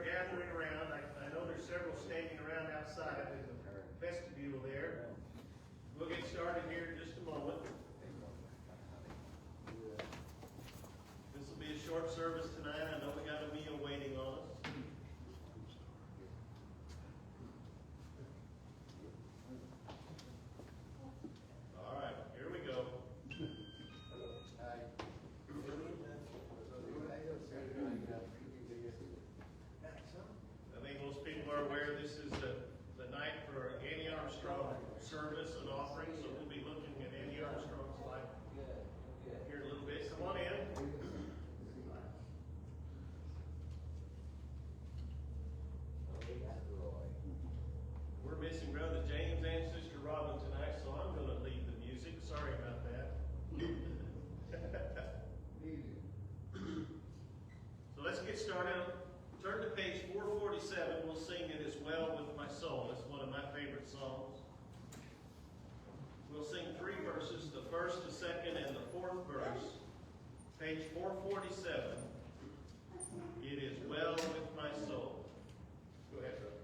gathering around. I know there's several standing around outside in the vestibule there. We'll get started here in just a moment. This will be a short service tonight. I know we got a meal waiting on us. All right, here we go. I think most people are aware this is the night for Annie Armstrong service and offering, so we'll be looking at Annie Armstrong's life here in a little bit. Come on in. We're missing Brother James and Sister Robin tonight, so I'm going to lead the music. Sorry about that. So let's get started. Turn to page 447. We'll sing It Is Well With My Soul. It's one of my favorite songs. We'll sing 3 verses, the first, the second, and the 4th verse. Page 447. It is well with my soul. Go ahead, brother.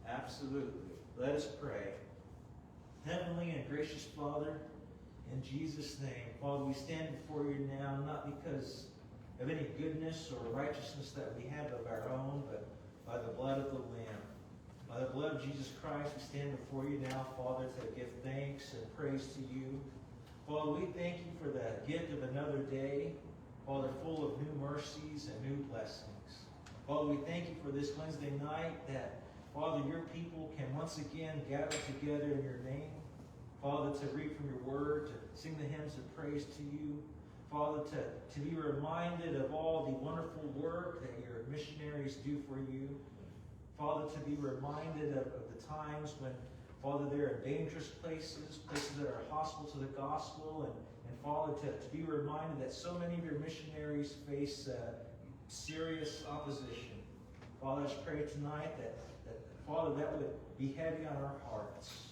Absolutely. Let us pray. Heavenly and gracious Father, In Jesus' name, Father, we stand before you now, not because of any goodness or righteousness that we have of our own, but by the blood of the Lamb. By the blood of Jesus Christ, we stand before you now, Father, to give thanks and praise to you. Father, we thank you for the gift of another day, Father, full of new mercies and new blessings. Father, we thank you for this Wednesday night that, Father, your people can once again gather together in your name. Father, to read from your word, to sing the hymns of praise to you. Father, to be reminded of all the wonderful work that your missionaries do for you. Father, to be reminded of the times when, Father, they're in dangerous places, places that are hostile to the gospel, and Father, to be reminded that so many of your missionaries face serious opposition. Father, I just pray tonight that Father, that would be heavy on our hearts.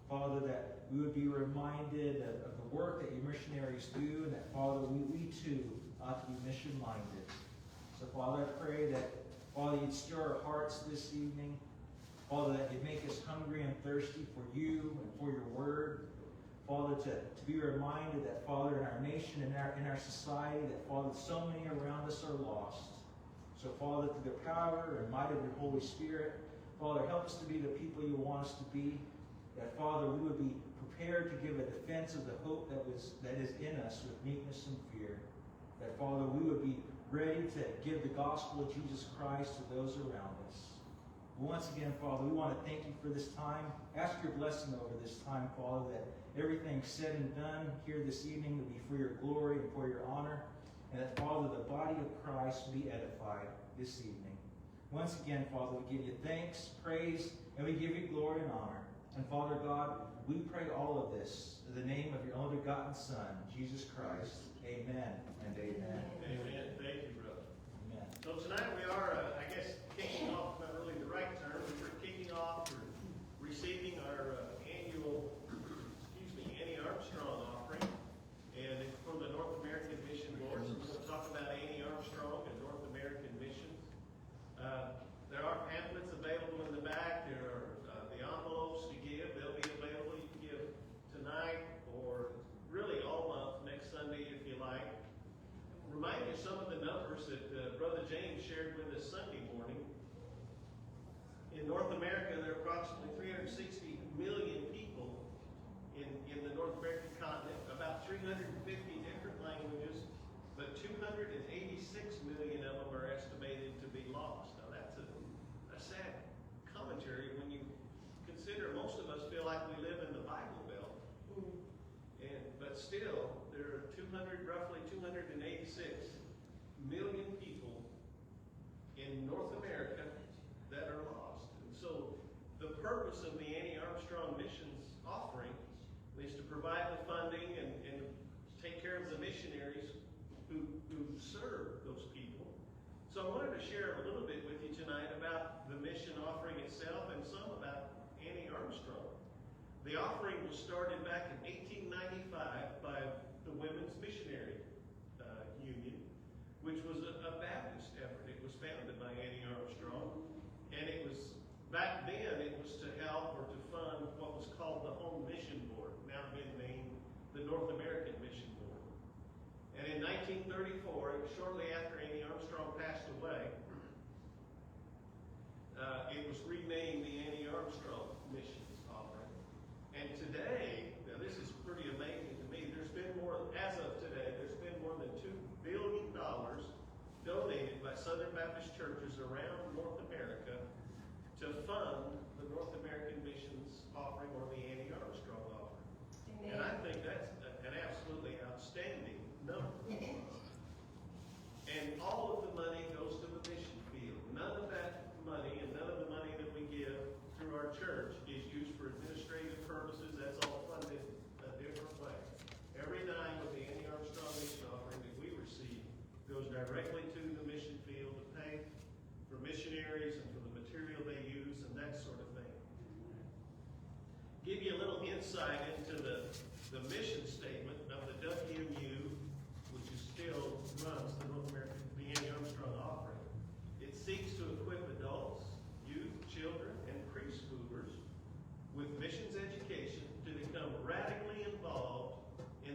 Father, that we would be reminded of the work that your missionaries do, and that, Father, we too ought to be mission-minded. So, Father, I pray that, Father, you'd stir our hearts this evening. Father, that you'd make us hungry and thirsty for you and for your word. Father, to be reminded that, Father, in our nation, in our society, that, Father, so many around us are lost. So, Father, through the power and might of your Holy Spirit, Father, help us to be the people you want us to be. That, Father, we would be prepared to give a defense of the hope that is in us with meekness and fear. That, Father, we would be ready to give the gospel of Jesus Christ to those around us. Once again, Father, we want to thank you for this time. Ask your blessing over this time, Father, that everything said and done here this evening would be for your glory and for your honor. And that, Father, the body of Christ be edified this evening. Once again, Father, we give you thanks, praise, and we give you glory and honor. And Father God, we pray all of this in the name of your only begotten Son, Jesus Christ. Amen and amen. Amen. Thank you, brother. Amen. So tonight we are, I guess, kicking off, not really the right term, but we're kicking off or receiving our annual, Annie Armstrong offering. And it's for the North American Mission Board. So we're going to talk about Annie Armstrong and North American missions. There are pamphlets available in the back. There are the envelopes to give. They'll be available. You can give tonight or really all month, next Sunday if you like. Remind you some of the numbers that Brother James shared with us Sunday morning. In North America, there are approximately 360 million people in the North American continent, about 350 different languages, but 286 million of them are estimated to be lost. Now that's a sad commentary when you consider most of us feel like we live in the Bible Belt. But still, there are roughly 286 million people in North America that are lost. And so the purpose of the Annie Armstrong Missions offering is to provide the funding and take care of the missionaries who serve those people. So I wanted to share a little bit with you tonight about the mission offering itself and some about Annie Armstrong. The offering was started back in 1895 by the Women's Missionary Union, which was a Baptist effort. It was founded by Annie Armstrong, and it was, back then, it was to help or to fund what was called the Home Mission Board, now been named the North American Mission Board. And in 1934, shortly after Annie Armstrong passed away, it was renamed the Annie Armstrong Missions Offering. And today, now this is pretty amazing to me, there's been more, as of today, there's been more than $2 billion donated by Southern Baptist churches around North America to fund the North American Missions Offering or the Annie Armstrong Offering. Amen. And I think that's an absolutely outstanding number. And all of the money goes to the mission field. None of that money and none of the money that we give through our church is used for administrative purposes. That's all funded a different way. Every dime of the Annie Armstrong Mission Offering that we receive goes directly to the mission field to pay for missionaries and for the material they use and that sort of thing. Give you a little insight into the mission statement of the WMU, which is still runs the North American, the Annie Armstrong Offering. It seeks to equip adults, youth, children, and preschoolers with missions education to become radically involved in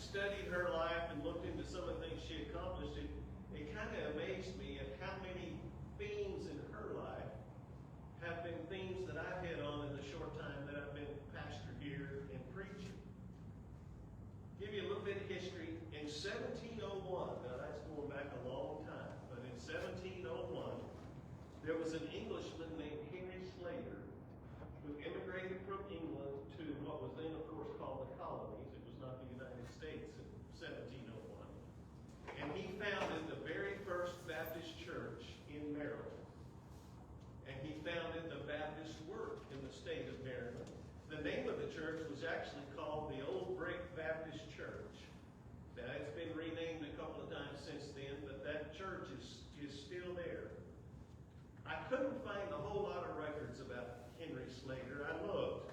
studied her life and looked into some of the things she accomplished, it kind of amazed me at how many themes in her life have been themes that I've hit on in the short time that I've been pastor here and preaching. Give you a little bit of history. In 1701, now that's going back a long time, but in 1701, there was an Englishman named Henry Slater who immigrated from England to what was then, of course, called the colonies. It was not the United States in 1701. And he founded the very first Baptist church in Maryland. And he founded the Baptist Work in the state of Maryland. The name of the church was actually called the Old Brick Baptist Church. Now, it's been renamed a couple of times since then, but that church is still there. I couldn't find a whole lot of records about Henry Slater. I looked.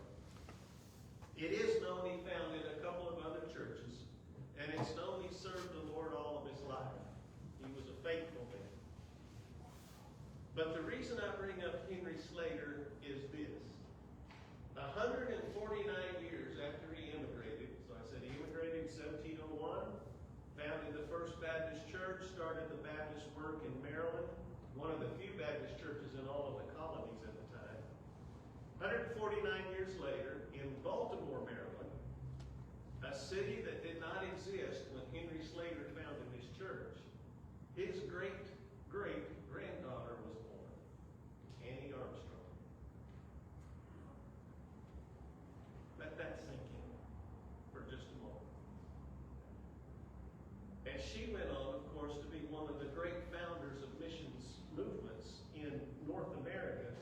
It is known he founded a couple of other churches, and it's known he served the Lord all of his life. He was a faithful man. But the reason I bring up Henry Slater is this. 149 years after he immigrated, so I said he immigrated in 1701, founded the First Baptist Church, started the Baptist Work in Maryland, one of the few Baptist churches in all of the colonies at the time. 149 years later, in Baltimore, Maryland, a city that did not exist when Henry Slater founded his church, his great-great-granddaughter was born, Annie Armstrong. Let that sink in for just a moment. And she went on, of course, to be one of the great founders of missions movements in North America.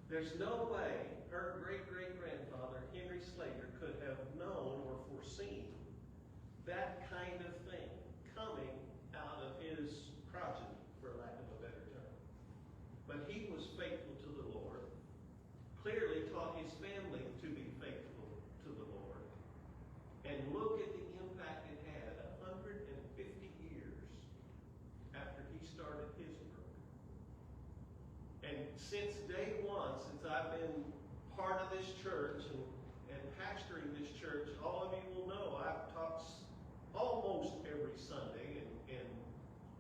There's no way her great-great-grandfather, Henry Slater, could have known or foreseen that kind of thing coming out of his progeny, for lack of a better term. But he was faithful to the Lord, clearly taught his family to be faithful to the Lord. And look at the impact it had 150 years after he started his work. And since day one, since I've been part of this church and pastoring this church, all of you will know I've talked almost every Sunday and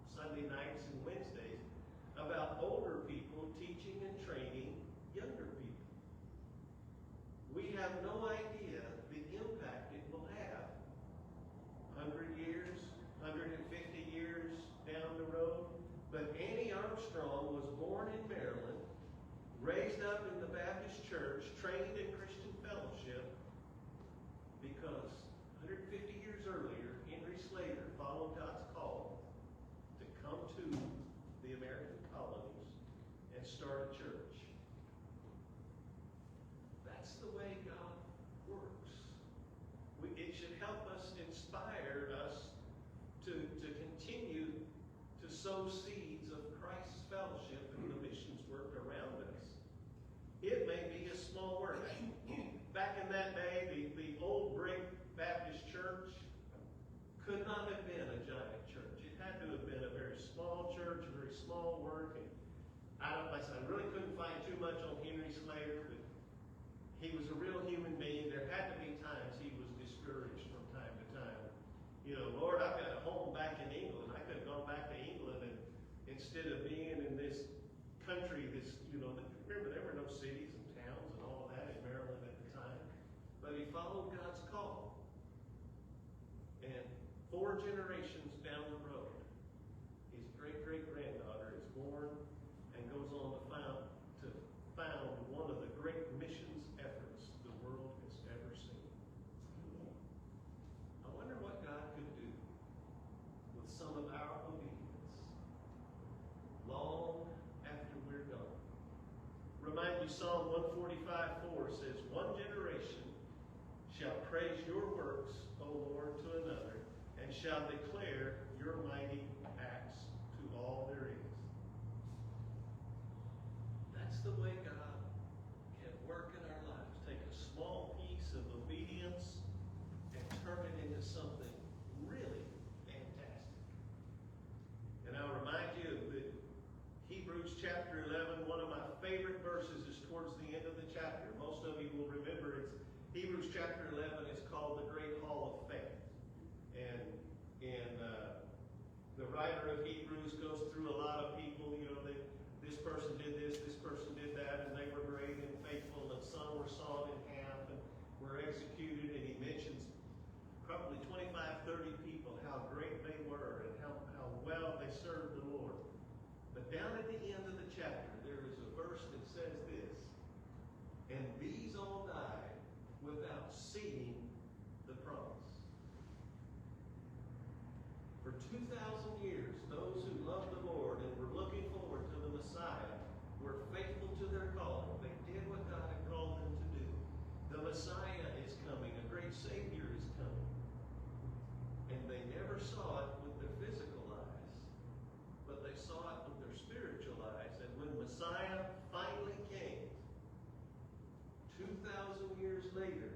Sunday nights and Wednesdays about older people teaching and training younger people. We have no idea the impact it will have 100 years, 150 years down the road. But Annie Armstrong was born in Maryland, raised up in the Baptist church, trained in Christian fellowship, because 150 years earlier, Henry Slater followed God's call to come to the American colonies and start a church. That's the way God works. It should help us, inspire us to continue to sow seeds of Christ's fellowship and the missions work around us. It may be a small work. Back in that day, the old brick Baptist church could not have been a giant church. It had to have been a very small church, a very small work. And I really couldn't find too much on Henry Slater, but he was a real human being. There had to be times he was discouraged from time to time. You know, Lord, I've got a home back in England. I could have gone back to England, and instead of being in this country, remember there were no cities and towns and all of that in Maryland at the time. But he followed God's call. And 4 generations down the road, his great-great-granddaughter is born and goes on to found one of the great missions efforts the world has ever seen. I wonder what God could do with some of our obedience long after we're gone. Remind you, Psalm 145:4 says, "One generation shall praise your works, O Lord, to another, and shall declare your mighty acts to all there is." That's the way God can work in our lives. Take a small piece of obedience and turn it into something really fantastic. And I'll remind you that Hebrews chapter 11, one of my favorite verses is towards the end of the chapter. Most of you will remember it's Hebrews chapter 11 is called the Great Hall of Faith. And writer of Hebrews goes through a lot of people, this person did this person did that, and they were great and faithful, and some were sawed in half and were executed, and he mentions probably 25, 30 people, how great they were and how well they served the Lord. But down at the end of the chapter, there is a verse that says this, and these all died without seeing the promise. For 2,000 years, those who loved the Lord and were looking forward to the Messiah were faithful to their calling. They did what God had called them to do. The Messiah is coming. A great Savior is coming. And they never saw it with their physical eyes, but they saw it with their spiritual eyes. And when Messiah finally came, 2,000 years later,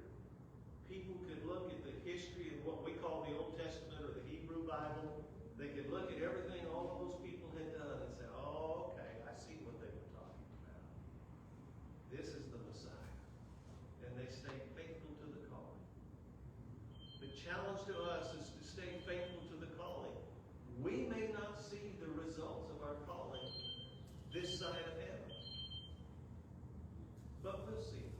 people could look at the history of what we call the Old Testament or the Hebrew Bible. They could look at everything all of those people had done and say, oh, okay, I see what they were talking about. This is the Messiah. And they stayed faithful to the calling. The challenge to us is to stay faithful to the calling. We may not see the results of our calling this side of heaven, but we'll see.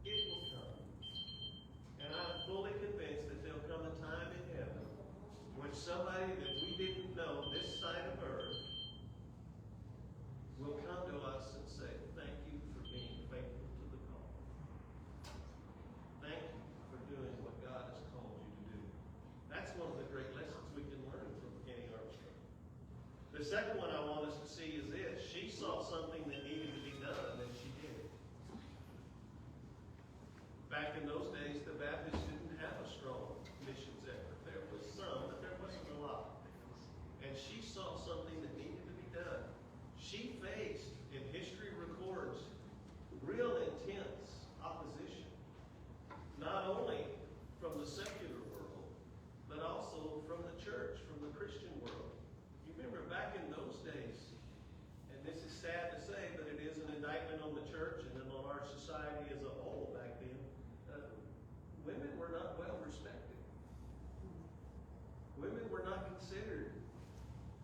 It will come. And I'm fully convinced that there'll come a time in heaven when somebody that we didn't know this side of earth will come to us and say, thank you for being faithful to the call. Thank you for doing what God has called you to do. That's one of the great lessons we can learn from Kenny Armstrong. The second one I want us to see is this. She saw something that needed to be done, and she did it. Back in those days, the Baptists didn't have a strong missions effort. There was some, but there wasn't a lot. And she saw something that needed to be done. She faced, and history records, real intense opposition. Not only from the secular world, but also from the church, from the Christian world. You remember back in those days, and this is sad to say, but it is an indictment on the church and then on our society as a whole back then. Women were not well respected. Women were not considered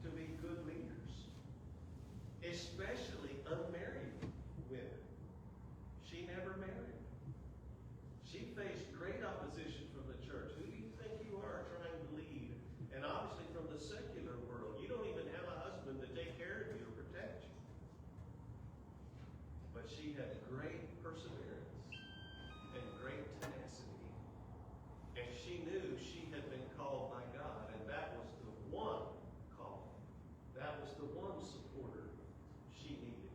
to be good leaders, especially unmarried women. She never married. She faced great opposition from the church. Who do you think you are trying to lead? And obviously from the secular world. You don't even have a husband to take care of you or protect you. But she had great perseverance and great tenacity. And she knew she had been called by God, and that was the one call. That was the one supporter she needed.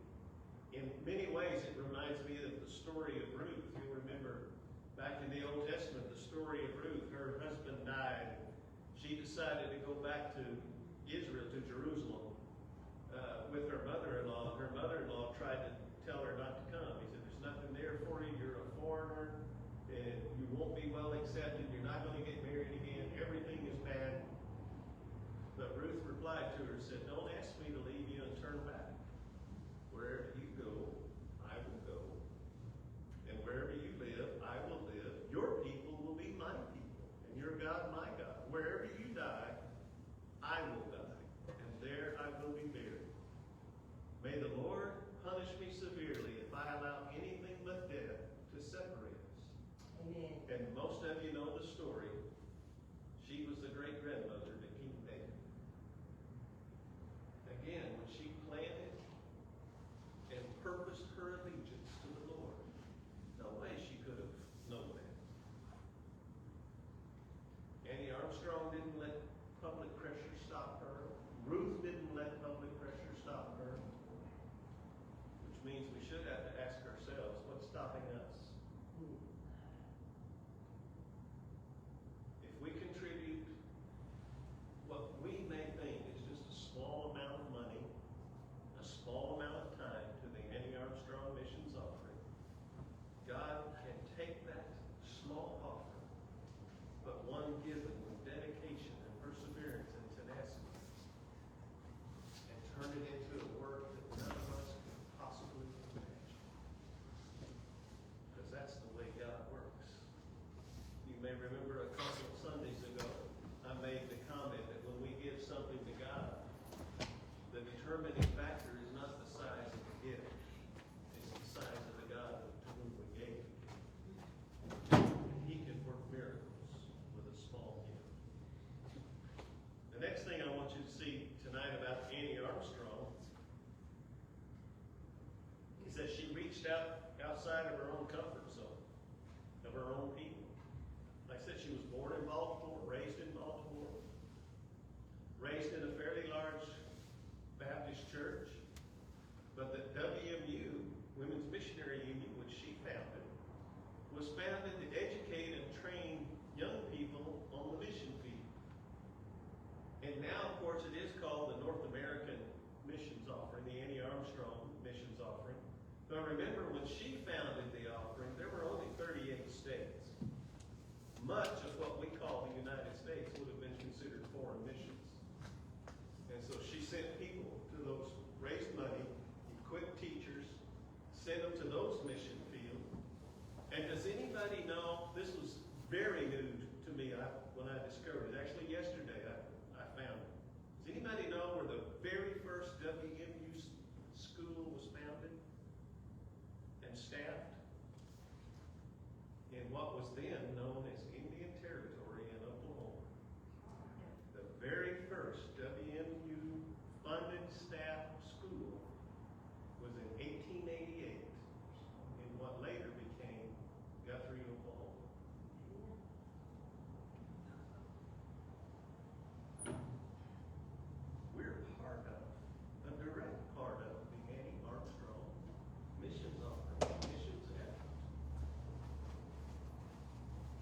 In many ways, it reminds me of the story of Ruth. You'll remember back in the Old Testament, the story of Ruth. Her husband died. She decided to go back to Israel, to Jerusalem, with her mother-in-law. Her mother-in-law tried to tell her not to come. He said, there's nothing there for you. You're a foreigner. And you won't be well accepted. You're not going to get married again. Everything is bad. But Ruth replied to her and said, don't ask me to leave you and turn back. Wherever you go, I will go. And wherever you live, I will live. Your people will be my people. And your God, my God. Wherever you die, I will die. And there I will be buried. May the Lord punish me severely if I allow anything but death to separate us. Amen. And most of you know the story. She was the great-grandmother to King David. Again, when she planted and purposed her allegiance to the Lord, no way she could have known that. Annie Armstrong didn't let public pressure stop her. Ruth didn't let public pressure stop her. Which means we should have to ask ourselves, what's stopping us? If we contribute what we may think is just a small amount of money, a small amount of time to the Annie Armstrong Missions offering, God can take that small offering, but one given with dedication and perseverance and tenacity, and turn it into a work that none of us can possibly imagine. Because that's the way God works. You may remember a couple of Sundays ago, I made the comment that when we give something to God, the determining factor is not the size of the gift. It's the size of the God to whom we gave it. He can work miracles with a small gift. The next thing I want you to see tonight about Annie Armstrong is that she reached outside of her own comfort zone, of her own people. Like I said, she was born in Baltimore, raised in Baltimore, raised in a fairly large Baptist church, but the WMU, Women's Missionary Union, which she founded, was founded to educate and train young people on the mission field. And now, of course, it is called the North American Missions Offering, the Annie Armstrong Missions Offering. But remember, when she founded the offering, there were only 38 states. Much of what we call the United States would have been considered foreign missions. And so she sent people to those, raised money, equipped teachers, sent them to those mission fields. And does anybody know, this was very new to me when I discovered it. Actually, yesterday I found it. Does anybody know where the very first WMU school was founded and staffed? In what was then known as Indian Territory in Oklahoma. The very first WMU funded staff school was in 1888 in what later became Guthrie, Oklahoma. We're part of, a direct part of the Annie Armstrong Missions Offering, missions effort.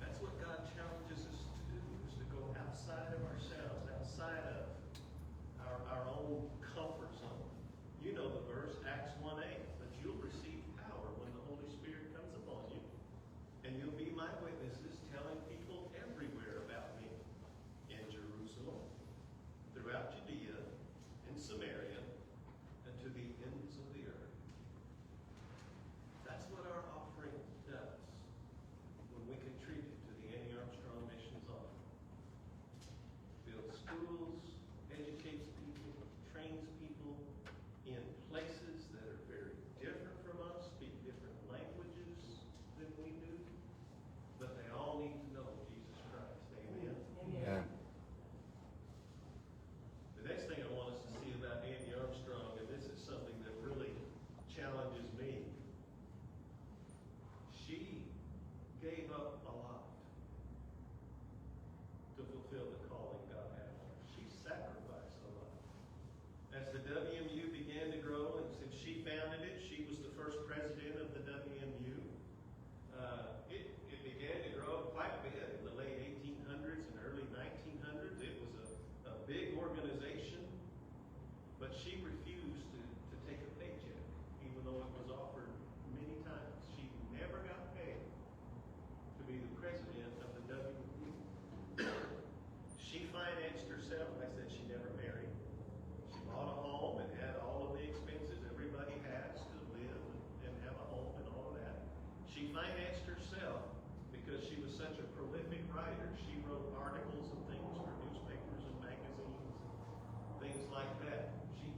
That's what God challenges us to do, is to go outside of ourselves, outside of our own comfort zone. You know the verse, Acts 1:8, that you'll receive power when the Holy Spirit comes upon you, and you'll be my witnesses, telling people everywhere about me, in Jerusalem, throughout Judea, in Samaria, and to the ends of the earth. That's what our offering does when we contribute to the Annie Armstrong Missions Offering. Builds schools, educates people, trains people in places that are very different from us, speak different languages than we do, but they all need to know Jesus Christ. Amen. Yeah. The next thing I want us to see about Annie Armstrong, and this is something that really challenges me, she gave up a lot to fulfill the calling God had on her. She sacrificed a lot. As the WMU began to grow, and since she founded it, she was the first president of the WMU. It began to grow quite a bit in the late 1800s and early 1900s. It was a big organization, but she refused to take a paycheck, even though it was offered many times. She never got paid to be the president of the WMU. She financed herself. I said she never married. She bought a home and had all of the expenses everybody has to live and have a home and all of that. She financed herself because she was such a prolific writer. She wrote articles and things for newspapers and magazines, things like that. She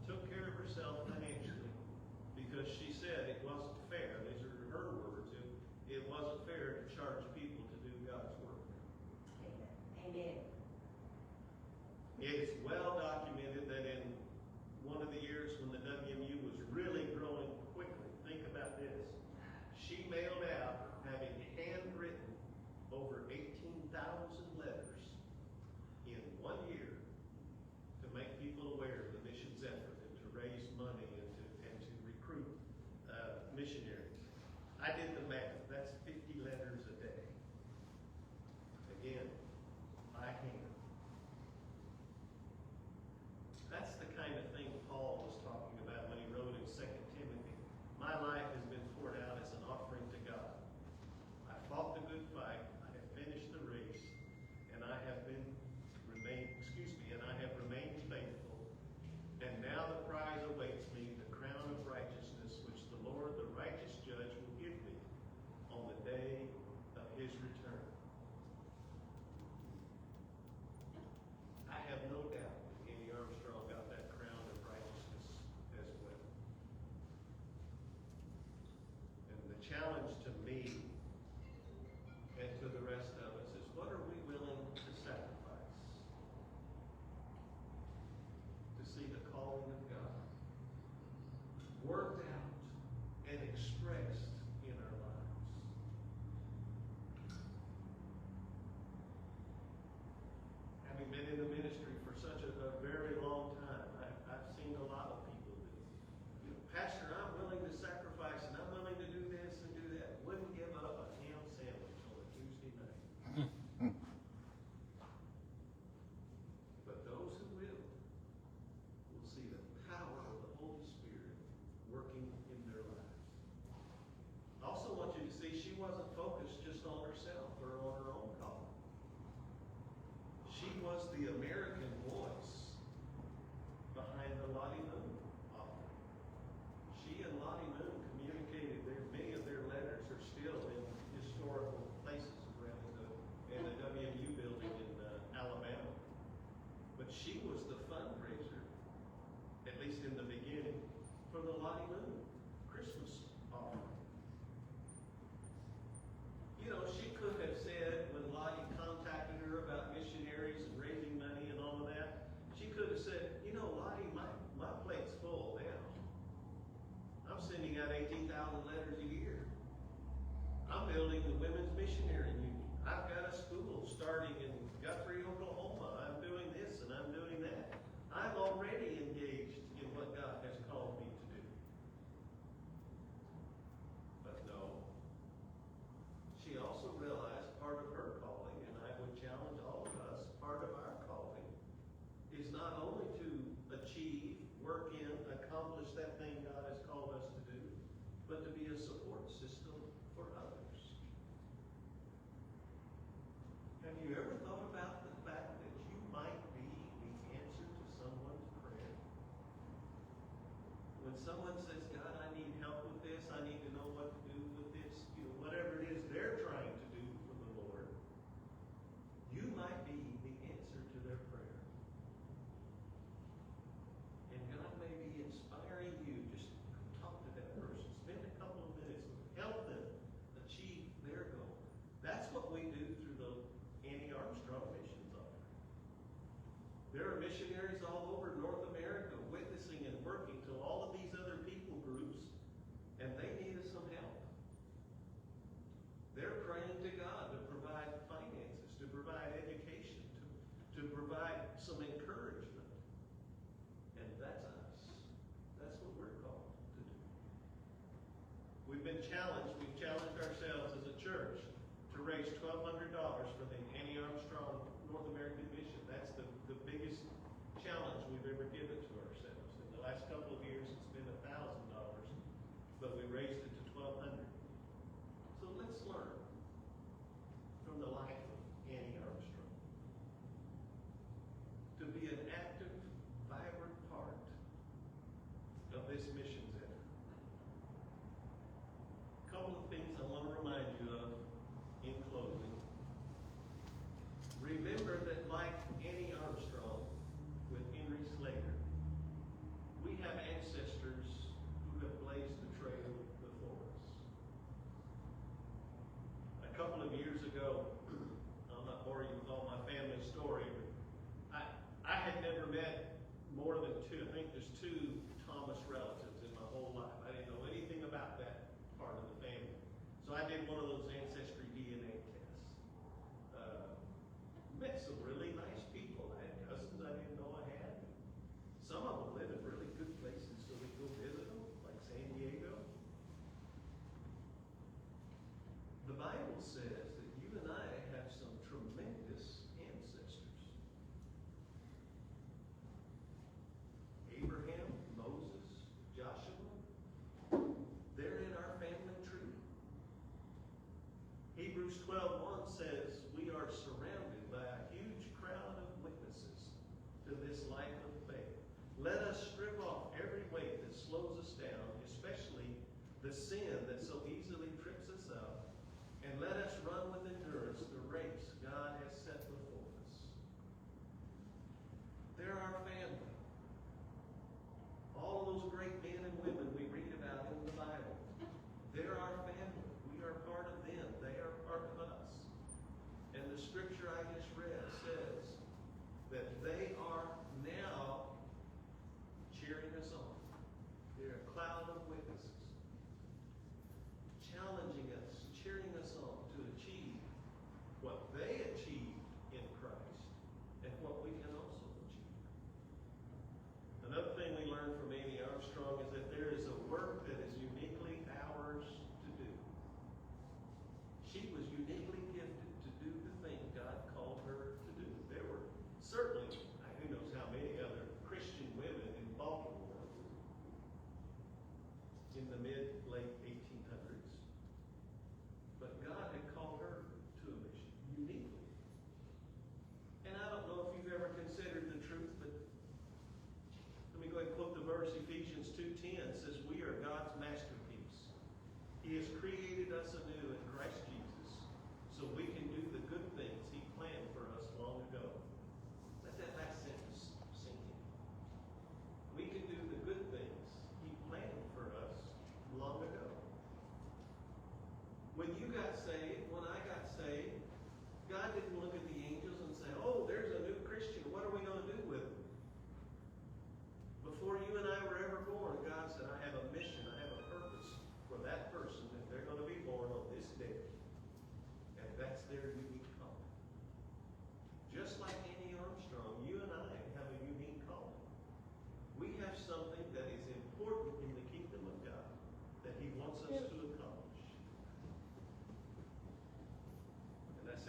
took care of herself financially because she said it wasn't fair. These are her words. It wasn't fair to charge people to do God's work. Amen. It is well documented that in one of the years when the WMU was really growing quickly, think about this, she mailed out, having handwritten over 18,000 letters in 1 year to make people aware of the missions effort and to raise money and to recruit missionaries. I did the math. That's 50 letters a day. Again, by hand. was the American voice behind the Lottie Moon offering. She and Lottie Moon communicated. Many of their letters are still in historical places around in the WMU building in Alabama. But she was the fundraiser, at least in the beginning, for the Lottie Moon Christmas offering. You know, she could have said, when Lottie contacted her about missionaries and raising money and all of that, she could have said, you know, Lottie, my plate's full now. I'm sending out 18,000 letters a year. I'm building the Women's Missionary Union. I've got a school starting in Guthrie, Oklahoma. I'm doing this and I'm doing that. I'm already engaged in what God has called me to do. But no. She also realized part of her calling, and I would challenge all of us, part of our calling is not only to achieve, work in, accomplish that thing God has called us to do, but to be a support system for others. Have you ever thought about the fact that you might be the answer to someone's prayer? When someone says, God, I need help with this, I need to know what to do with this, you know, whatever it is they're trying to do for the Lord, you might be the answer to their prayer. And God may be inspiring you. Just talk to that person. Spend a couple of minutes with them. Help them achieve their goal. That's what we do through the Annie Armstrong Missions Offering. There are missionaries all over North America witnessing and working to all of these other people groups, and they need some help. They're praying to God to provide finances, to provide education, to provide some encouragement. And that's us. That's what we're called to do. We've challenged ourselves as a church to raise $1,200 for the Annie Armstrong North American Mission. That's the biggest challenge we've ever given to ourselves. In the last couple of years, it's been $1,000, but we raised it to $1,200. So let's learn from the life of Annie Armstrong to be an active, vibrant part of this missions effort. A couple of things I want to remind you of in closing. Remember that like Annie Armstrong with Henry Slater, we have ancestors who have blazed the trail before us. A couple of years ago, I'll not bore you with all my family story, but I had never met more than two. I think there's two Thomas relatives in my whole life. I didn't know anything about that part of the family. So I did one of those ancestry DNA tests. Met some really nice people. I had cousins I didn't know I had. Some of them live in really good places, so we go visit them, like San Diego. The Bible says that you and I have some tremendous ancestors. Abraham, Moses, Joshua, they're in our family tree. Hebrews 12:1 says we are surrounded by a huge crowd of witnesses to this life of faith. Let us strip off every weight that slows us down, especially the sin that so easily trips us up, and let us run with endurance the race God has set before us. They're our family. All those great men and women we read about in the Bible, they're our family. We are part of them. They are part of us. And the scripture I just read says that they are now cheering us on. They're a cloud of witnesses, challenging us, cheering us on to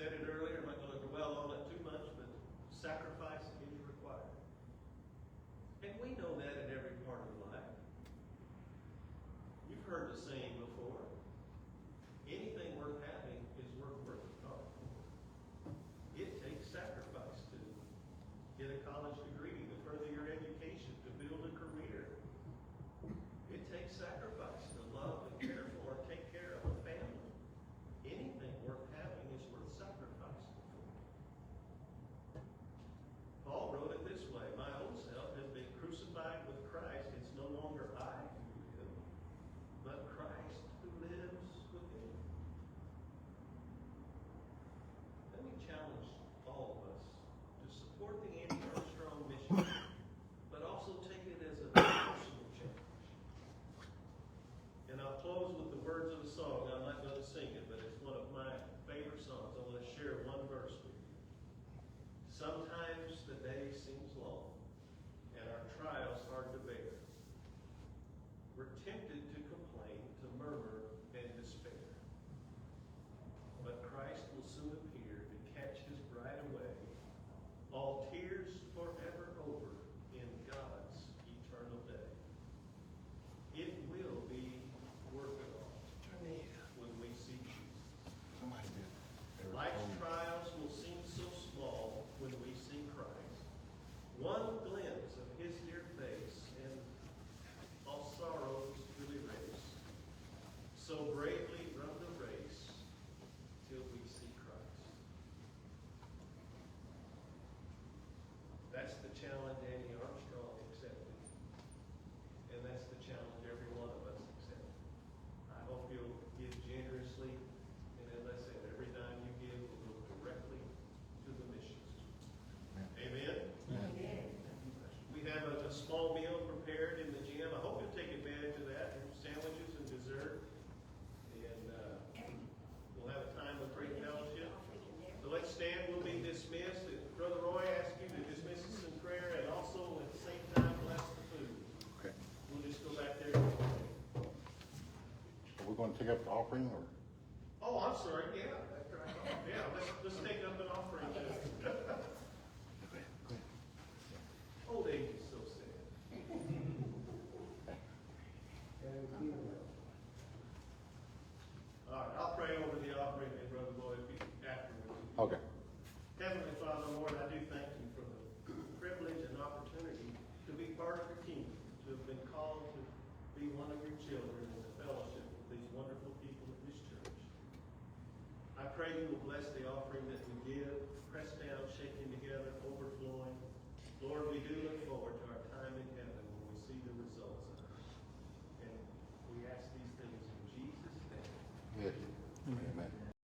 said it earlier, I'm not going to dwell on it too much, but sacrifice is required. And we know that in every part of life. You've heard the saying before, anything worth having is worth working hard for. It takes sacrifice to get a college degree, to further your education, to build a career. It takes sacrifice to love and care for and take care of a family. Anything worth having is worth sacrificing for. Paul wrote it this way, my old self has been crucified with Christ. It's no longer I who live, but Christ who lives within me. Let me challenge all of us to support the Andy Armstrong mission, but also take it as a personal challenge. And I'll close with the words of a song. I'm not going to sing it, but it's one of my favorite songs. I want to share one verse with you. Sometimes the day seems long, and our trials hard to bear. We're tempted to complain, to murmur, and despair. But Christ will soon appear to catch his bride away. All tears forever over in God's eternal day. It will be worth it all when we see Jesus. Life's trials will seem so small when we see Christ. One glimpse of his dear face and all sorrows will erase. So bravely run the race till we see Christ. That's the challenge Annie Armstrong accepted. And that's the challenge every one of us accepted. I hope you'll give generously. And as I said, every dime you give will go directly to the missions. Amen? Amen. We have a small meal prepared in the gym. I hope you'll take advantage of that. Sandwiches and dessert. And we'll have a time of great fellowship. So let's stand. We'll be dismissed. Brother Roy asks you to dismiss us in prayer and also at the same time bless the food. Okay. We'll just go back there. Are we going to take up the offering or? Oh, I'm sorry. Yeah, that's right. Yeah, let's take up an offering. Old age is so sad. All right, I'll pray over the offering and Brother Lloyd afterwards. Okay. Heavenly Father, Lord, I do thank you for the privilege and opportunity to be part of your kingdom, to have been called to be one of your children in the fellowship with these wonderful people of this church. I pray you will bless the offering that we give, pressed down, shaken together, overflowing. Lord, we do look forward to our time in